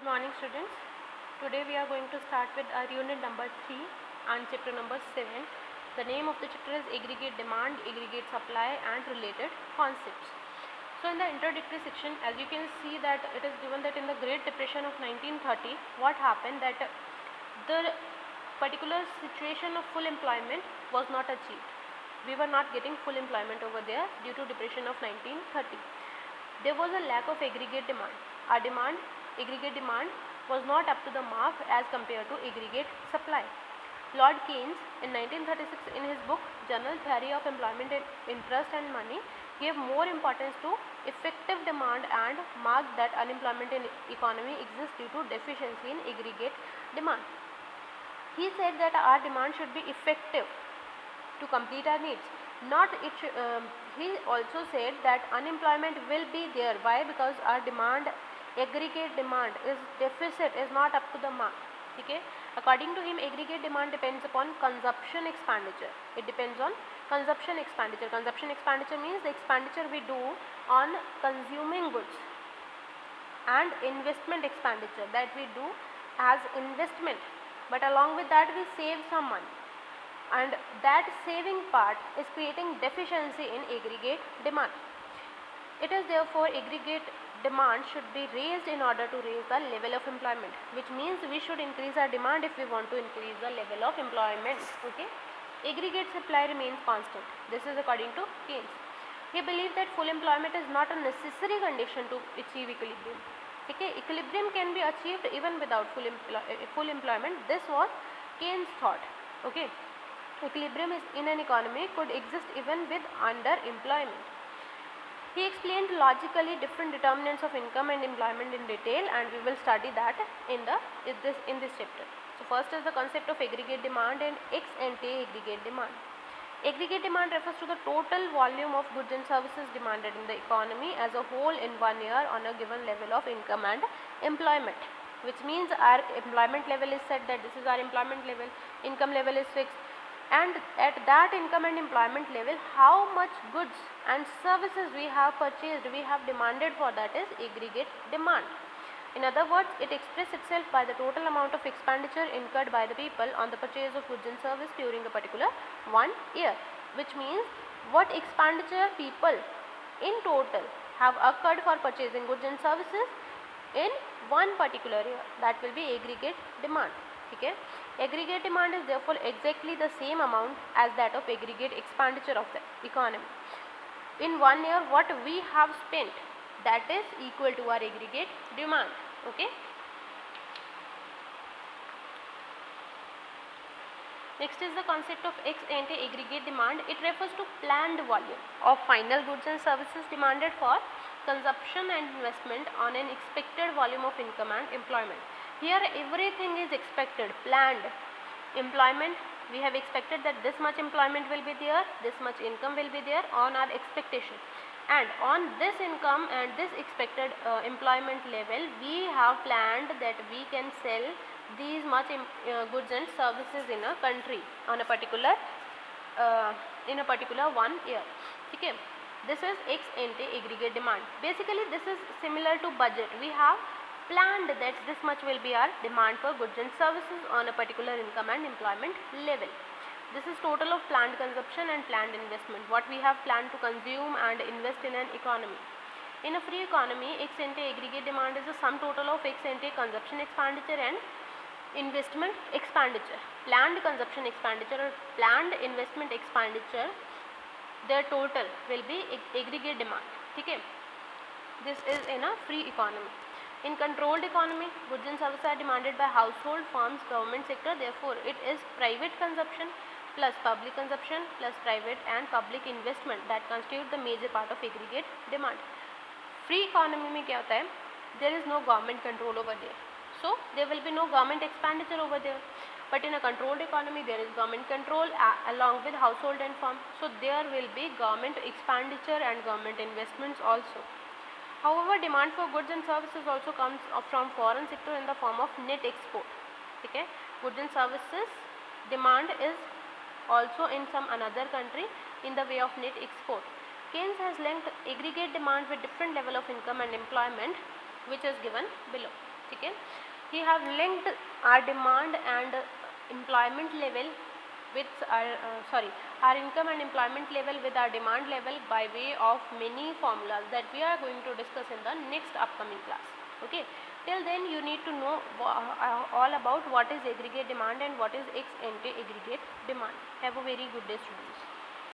Morning students. Today we are going to start with our unit number 3 and chapter number 7. The name of the chapter is aggregate demand, aggregate supply and related concepts. So in the introductory section, as you can see that it is given that in the Great Depression of 1930, what happened that the particular situation of full employment was not achieved. We were not getting full employment over there due to depression of 1930. There was a lack of aggregate demand. Aggregate demand was not up to the mark as compared to aggregate supply. Lord Keynes in 1936 in his book General Theory of Employment, Interest and Money gave more importance to effective demand and marked that unemployment in economy exists due to deficiency in aggregate demand. He said that our demand should be effective to complete our needs. He also said that unemployment will be there. Why? Because our demand, aggregate demand is deficit, is not up to the mark. Okay. According to him, aggregate demand depends upon consumption expenditure. It depends on consumption expenditure. Consumption expenditure means the expenditure we do on consuming goods, and investment expenditure that we do as investment, but along with that we save some money, and that saving part is creating deficiency in aggregate demand. It is therefore aggregate demand should be raised in order to raise the level of employment, which means we should increase our demand if we want to increase the level of employment. Okay. Aggregate supply remains constant. This is according to Keynes. He believed that full employment is not a necessary condition to achieve equilibrium. Okay. Equilibrium can be achieved even without full employment. This was Keynes' thought. Okay. Equilibrium in an economy could exist even with underemployment. He explained logically different determinants of income and employment in detail, and we will study that in this chapter. So first is the concept of aggregate demand and ex ante aggregate demand. Aggregate demand refers to the total volume of goods and services demanded in the economy as a whole in 1 year on a given level of income and employment, which means our employment level is set, that this is our employment level, income level is fixed, and at that income and employment level how much goods and services we have purchased, we have demanded for, that is aggregate demand. In other words, it expresses itself by the total amount of expenditure incurred by the people on the purchase of goods and service during a particular 1 year, which means what expenditure people in total have occurred for purchasing goods and services in one particular year, that will be aggregate demand. Okay. Aggregate demand is therefore exactly the same amount as that of aggregate expenditure of the economy. In 1 year what we have spent, that is equal to our aggregate demand. Okay. Next is the concept of ex ante aggregate demand. It refers to planned volume of final goods and services demanded for consumption and investment on an expected volume of income and employment. Here everything is expected, planned. Employment, we have expected that this much employment will be there, this much income will be there on our expectation, and on this income and this expected employment level we have planned that we can sell these much goods and services in a country on a particular 1 year. Okay. This is ex ante aggregate demand. Basically this is similar to budget. We have planned that this much will be our demand for goods and services on a particular income and employment level. This is total of planned consumption and planned investment, what we have planned to consume and invest in an economy. In a free economy, ex ante aggregate demand is the sum total of ex ante consumption expenditure and investment expenditure. Planned consumption expenditure or planned investment expenditure, their total will be aggregate demand. Okay. This is in a free economy. In controlled economy, goods and services are demanded by household, firms, government sector. Therefore, it is private consumption plus public consumption plus private and public investment that constitute the major part of aggregate demand. Free economy में क्या होता है? There is no government control over there. So, there will be no government expenditure over there. But in a controlled economy, there is government control along with household and firm. So, there will be government expenditure and government investments also. However, demand for goods and services also comes from foreign sector in the form of net export. Okay. Goods and services demand is also in some another country in the way of net export. Keynes has linked aggregate demand with different level of income and employment, which is given below. ठीक है. We have linked our demand and employment level with our income and employment level with our demand level by way of many formulas that we are going to discuss in the next upcoming class. Okay. Till then you need to know all about what is aggregate demand and what is ex ante aggregate demand. Have a very good day, students.